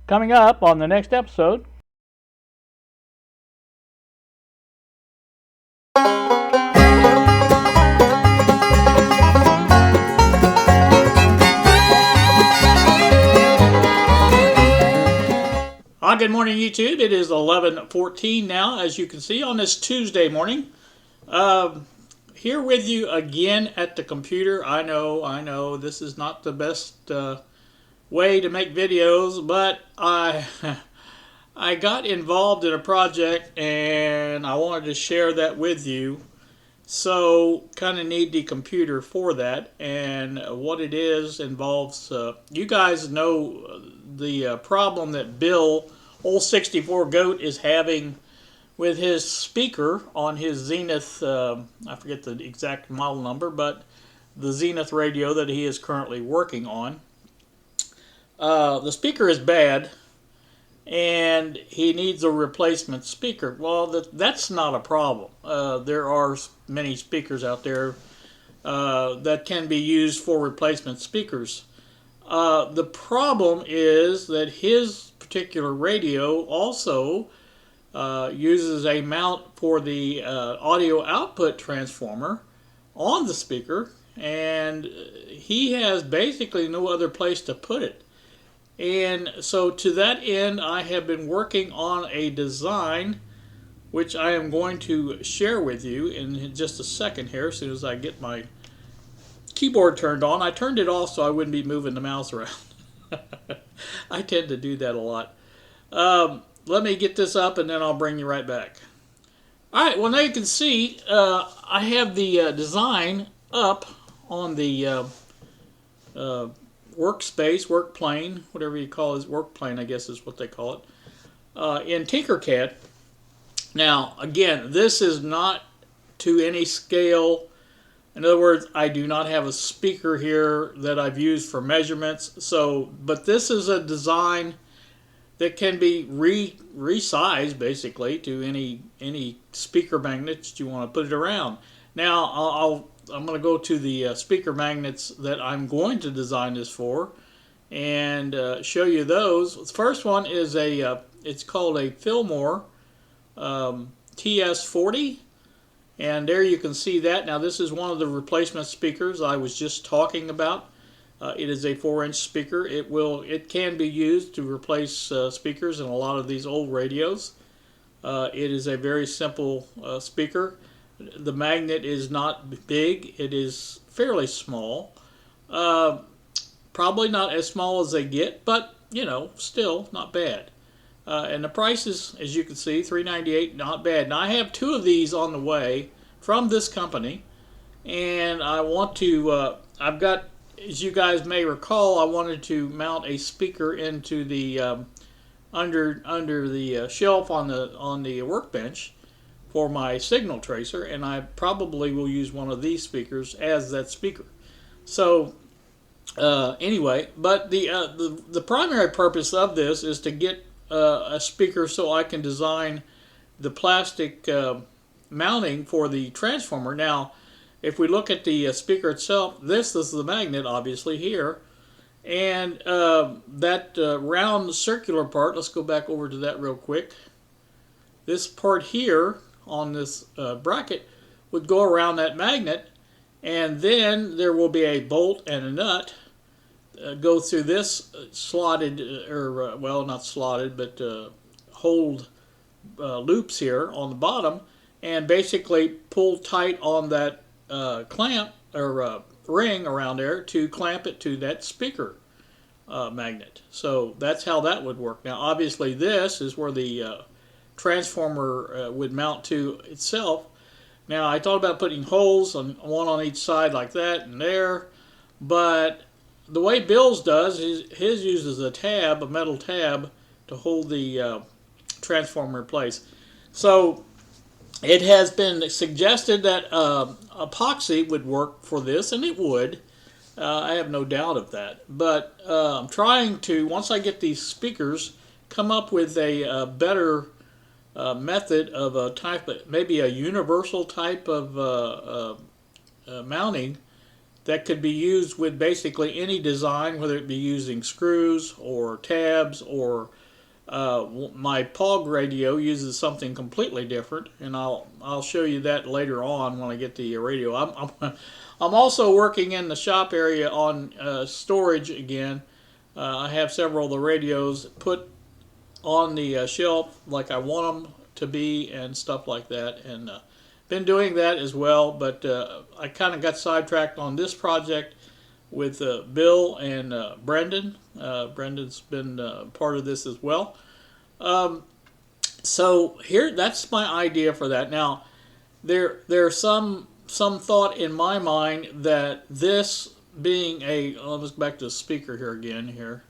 Coming up on the next episode. Good morning, YouTube. It is 11:14 now, as you can see, on this Tuesday morning. Here with you again at the computer. I know, this is not the best way to make videos, but I I got involved in a project and I wanted to share that with you. So, kind of need the computer for that, and what it is involves. You guys know the problem that Bill, old 64 Goat, is having with his speaker on his Zenith. I forget the exact model number, but the Zenith radio that he is currently working on. The speaker is bad, and he needs a replacement speaker. Well, that's not a problem. There are many speakers out there that can be used for replacement speakers. The problem is that his particular radio also uses a mount for the audio output transformer on the speaker, and he has basically no other place to put it. And so to that end, I have been working on a design which I am going to share with you in just a second here, as soon as I get my keyboard turned on. I turned it off so I wouldn't be moving the mouse around. I tend to do that a lot. Let me get this up and then I'll bring you right back. Alright, well now you can see I have the design up on the workspace, work plane, whatever you call it, work plane I guess is what they call it, in Tinkercad. Now again, this is not to any scale. In other words, I do not have a speaker here that I've used for measurements. But this is a design that can be resized basically to any speaker magnets you want to put it around. Now I'm going to go to the speaker magnets that I'm going to design this for and show you those. The first one is it's called a Fillmore TS40. And there you can see that. Now this is one of the replacement speakers I was just talking about. It is a 4-inch speaker. It can be used to replace speakers in a lot of these old radios. It is a very simple speaker. The magnet is not big. It is fairly small. Probably not as small as they get, but still not bad. And the price is, as you can see, $398, not bad. Now I have two of these on the way from this company, and I want to, I've got, as you guys may recall, I wanted to mount a speaker into the under the shelf on the workbench for my signal tracer, and I probably will use one of these speakers as that speaker. So anyway, but the primary purpose of this is to get a speaker so I can design the plastic mounting for the transformer. Now, if we look at the speaker itself, this is the magnet, obviously, here. And that round circular part, let's go back over to that real quick. This part here on this bracket would go around that magnet, and then there will be a bolt and a nut go through this slotted, well, not slotted, but hold loops here on the bottom, and basically pull tight on that clamp or ring around there to clamp it to that speaker magnet. So that's how that would work. Now obviously this is where the transformer would mount to itself. Now I thought about putting holes, one on each side like that and there, but the way Bill's does, his uses a metal tab, to hold the transformer in place. So it has been suggested that epoxy would work for this, and it would. I have no doubt of that. But I'm trying to, once I get these speakers, come up with a better method of a type, maybe a universal type of mounting that could be used with basically any design, whether it be using screws or tabs, or my POG radio uses something completely different, and I'll show you that later on when I get the radio. I'm also working in the shop area on storage again. I have several of the radios put on the shelf like I want them to be and stuff like that, and been doing that as well. But I kind of got sidetracked on this project with Bill and Brendan. Brendan's been part of this as well. So here, that's my idea for that. Now, there's some thought in my mind that this being let's go back to the speaker here again here.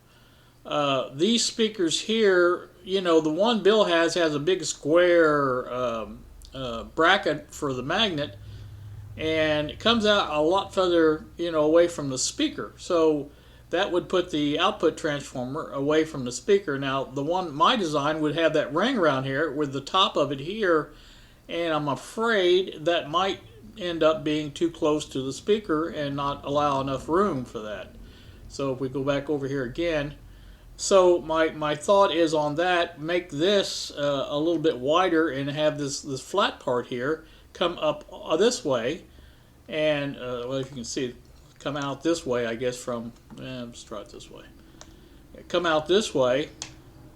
These speakers here, you know, the one Bill has a big square bracket for the magnet, and it comes out a lot further, you know, away from the speaker. So that would put the output transformer away from the speaker. Now, the one, my design, would have that ring around here with the top of it here, and I'm afraid that might end up being too close to the speaker and not allow enough room for that. So if we go back over here again, so my thought is on that, make this a little bit wider and have this flat part here come up this way, and well, if you can see it come out this way, I guess, from let's try it this way. Come out this way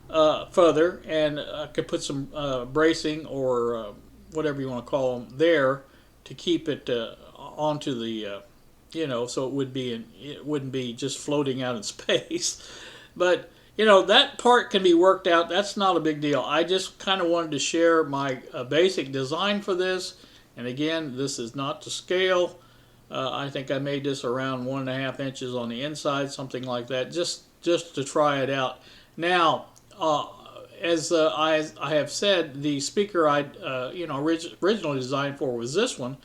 further, and I could put some bracing or whatever you want to call them there to keep it onto the you know, so it wouldn't be just floating out in space. But you know, that part can be worked out. That's not a big deal. I just kind of wanted to share my basic design for this. And again, this is not to scale. I think I made this around 1.5 inches on the inside, something like that, just to try it out. Now, as I have said, the speaker I you know, originally designed for was this one,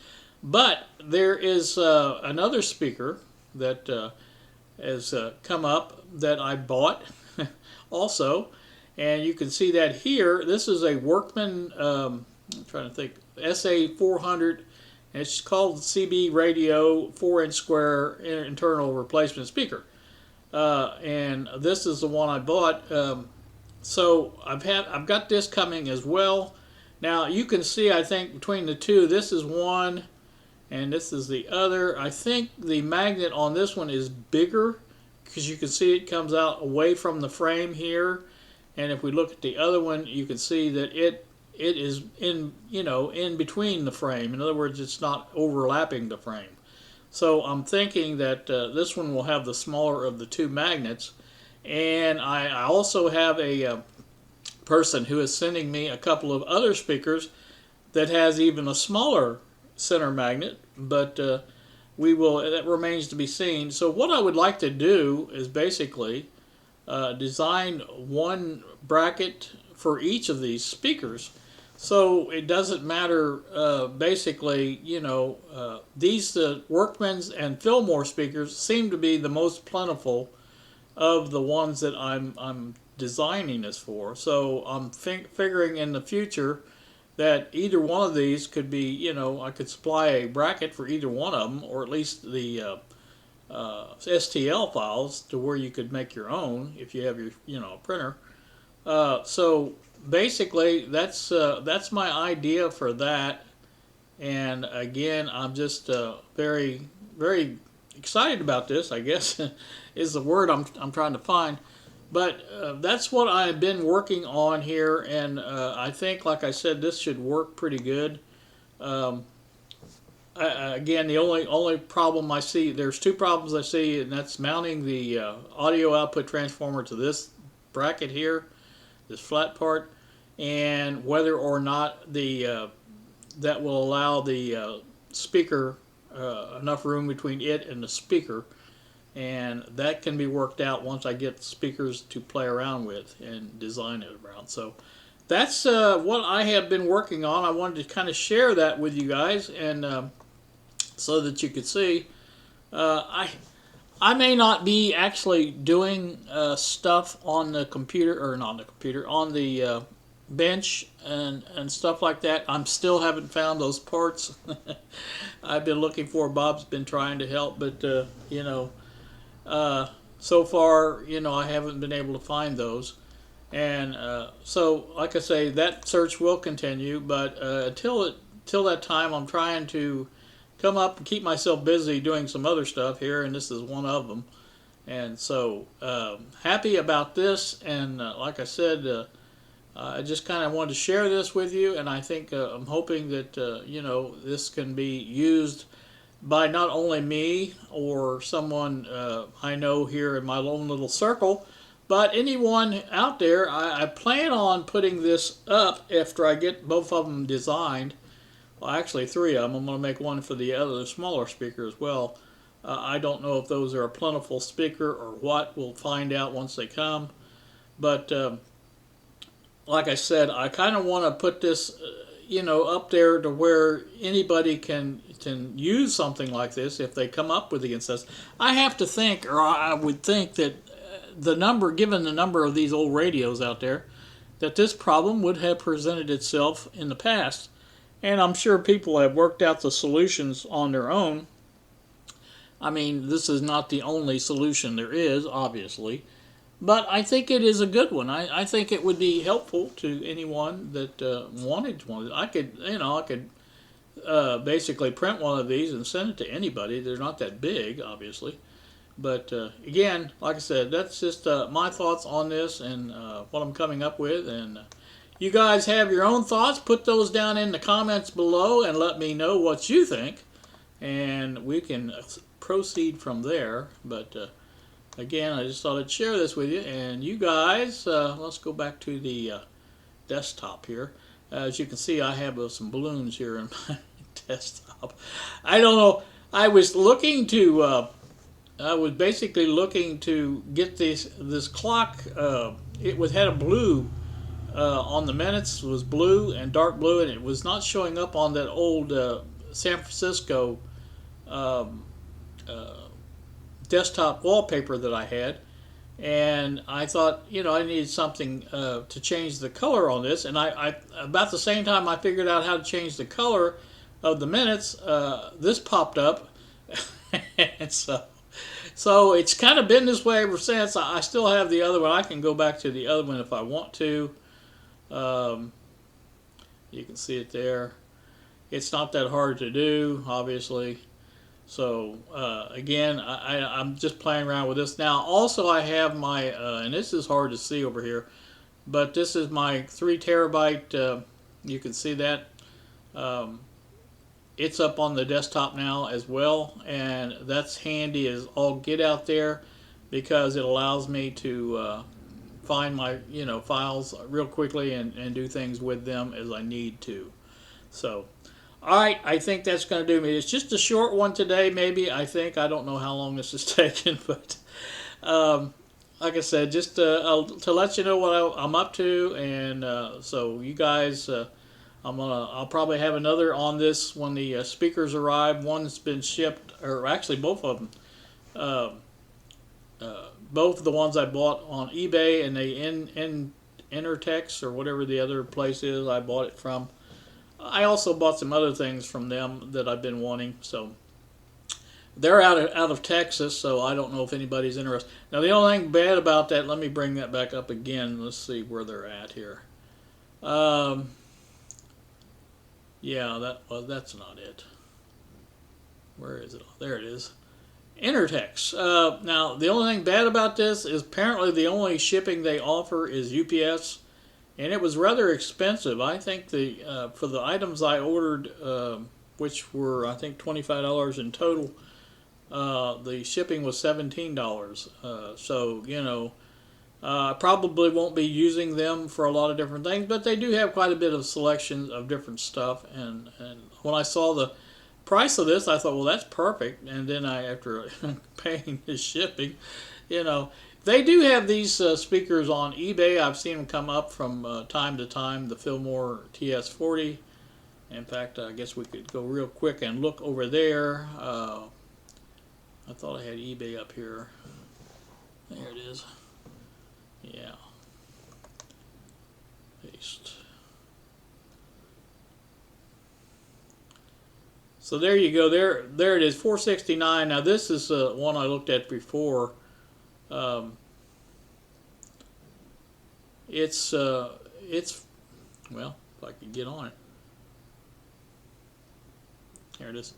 but there is another speaker that has come up that I bought also, and you can see that here. This is a Workman, I'm trying to think, SA400, and it's called CB Radio 4-inch square internal replacement speaker, and this is the one I bought. So I've got this coming as well. Now you can see, I think between the two, this is one and this is the other. I think the magnet on this one is bigger, because you can see it comes out away from the frame here, and if we look at the other one, you can see that it is in, you know, in between the frame. In other words, it's not overlapping the frame. So I'm thinking that this one will have the smaller of the two magnets. And I also have a person who is sending me a couple of other speakers that has even a smaller center magnet, but that remains to be seen. So what I would like to do is basically design one bracket for each of these speakers, so it doesn't matter. Basically, you know, these Workman's and Fillmore speakers seem to be the most plentiful of the ones that I'm designing this for. So I'm figuring in the future that either one of these could be, you know, I could supply a bracket for either one of them, or at least the STL files to where you could make your own if you have your, you know, printer. So basically that's my idea for that. And again, I'm just very, very excited about this, I guess is the word I'm trying to find. But that's what I've been working on here, and I think, like I said, this should work pretty good. Again, the only problem I see, there's two problems I see, and that's mounting the audio output transformer to this bracket here, this flat part, and whether or not the that will allow the speaker enough room between it and the speaker. And that can be worked out once I get speakers to play around with and design it around. So that's what I have been working on. I wanted to kind of share that with you guys, and so that you could see. I may not be actually doing stuff on the computer, or not on the computer, on the bench and stuff like that. I'm still haven't found those parts. I've been looking for. Bob's been trying to help, but you know, uh, so far, you know, I haven't been able to find those. And so, like I say, that search will continue. But till that time, I'm trying to come up and keep myself busy doing some other stuff here, and this is one of them. And so, happy about this. And like I said, I just kind of wanted to share this with you, and I think I'm hoping that you know, this can be used by not only me or someone I know here in my own little circle, but anyone out there. I plan on putting this up after I get both of them designed. Well, actually, three of them. I'm going to make one for the other smaller speaker as well. I don't know if those are a plentiful speaker or what. We'll find out once they come. But like I said, I kind of want to put this, you know, up there to where anybody can use something like this if they come up with against this. I have to think, or I would think that the number, given the number of these old radios out there, that this problem would have presented itself in the past. And I'm sure people have worked out the solutions on their own. I mean, this is not the only solution there is, obviously. But I think it is a good one. I think it would be helpful to anyone that wanted one. I could, you know, I could basically print one of these and send it to anybody. They're not that big, obviously. But again, like I said, that's just my thoughts on this and what I'm coming up with. And you guys have your own thoughts. Put those down in the comments below and let me know what you think. And we can proceed from there. But again, I just thought I'd share this with you. And you guys, let's go back to the desktop here. As you can see, I have some balloons here in my desktop. I don't know. I was looking to. I was basically looking to get this clock. It had a blue on the minutes. It was blue and dark blue, and it was not showing up on that old San Francisco um, desktop wallpaper that I had. And I thought, you know, I needed something to change the color on this. And I about the same time I figured out how to change the color of the minutes, this popped up. And so it's kind of been this way ever since. I still have the other one. I can go back to the other one if I want to. You can see it there. It's not that hard to do, obviously. So again, I'm just playing around with this. Now also I have my, and this is hard to see over here, but this is my 3 terabyte, you can see that. It's up on the desktop now as well, and that's handy as all get out there because it allows me to find my, you know, files real quickly and do things with them as I need to. So alright, I think that's going to do me. It's just a short one today, maybe. I don't know how long this is taking, but like I said, just to let you know what I'm up to, and so you guys, I'll probably have another on this when the speakers arrive. One's been shipped, or actually both of them. Both of the ones I bought on eBay, and they Intertex or whatever the other place is I bought it from. I also bought some other things from them that I've been wanting. So they're out of Texas, so I don't know if anybody's interested. Now the only thing bad about that, let me bring that back up again. Let's see where they're at here. Yeah, that's not it. Where is it? Oh, there it is. Intertex. Now, the only thing bad about this is apparently the only shipping they offer is UPS, and it was rather expensive. I think for the items I ordered, which were I think $25 in total, the shipping was $17. So you know, I probably won't be using them for a lot of different things, but they do have quite a bit of selection of different stuff. And when I saw the price of this, I thought, well, that's perfect. And then after paying the shipping, you know, they do have these speakers on eBay. I've seen them come up from time to time, the Fillmore TS40. In fact, I guess we could go real quick and look over there. I thought I had eBay up here. There it is. Yeah. paste. So there you go. There it is, $4.69. Now this is one I looked at before. It's well, if I can get on it. Here it is.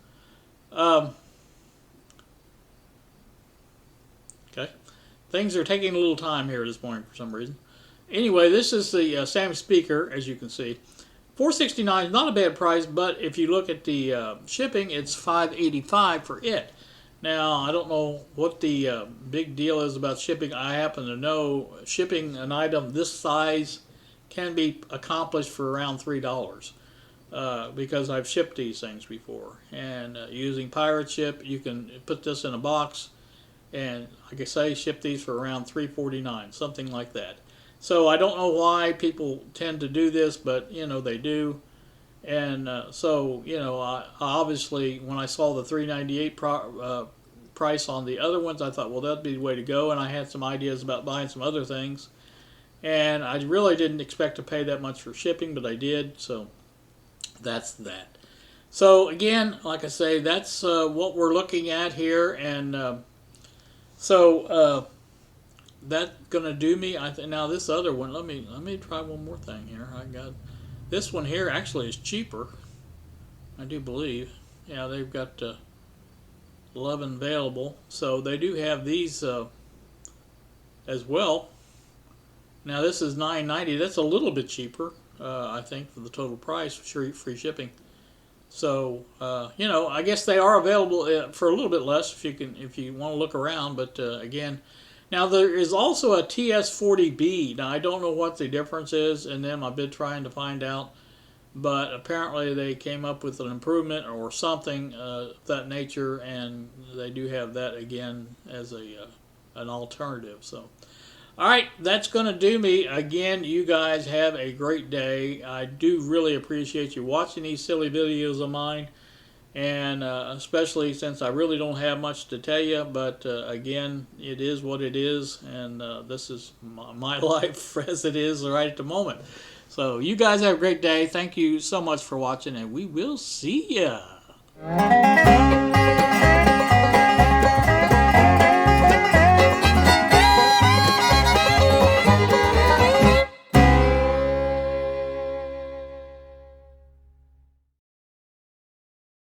Okay, things are taking a little time here this morning for some reason. Anyway, this is the Sam speaker, as you can see. $4.69 is not a bad price, but if you look at the shipping, it's $5.85 for it. Now, I don't know what the big deal is about shipping. I happen to know shipping an item this size can be accomplished for around $3 because I've shipped these things before. And using Pirate Ship, you can put this in a box and, like I say, ship these for around $3.49, something like that. So I don't know why people tend to do this, but you know they do. And so you know, I obviously when I saw the $3.98 price on the other ones, I thought, well, that'd be the way to go. And I had some ideas about buying some other things, and I really didn't expect to pay that much for shipping, but I did. So that's that. So again, like I say, that's what we're looking at here, and that's gonna do me. Now this other one. Let me try one more thing here. I got this one here. Actually, is cheaper. I do believe. Yeah, they've got 11 available, so they do have these as well. Now this is $9.90. That's a little bit cheaper, I think, for the total price, free shipping. So you know, I guess they are available for a little bit less if you want to look around. But again. Now there is also a TS40B. Now I don't know what the difference is in them. I've been trying to find out, but apparently they came up with an improvement or something of that nature, and they do have that again as an alternative. So, all right, that's going to do me. Again, you guys have a great day. I do really appreciate you watching these silly videos of mine. And especially since I really don't have much to tell you, but again, it is what it is, and this is my life as it is right at the moment. So you guys have a great day. Thank you so much for watching, and we will see ya.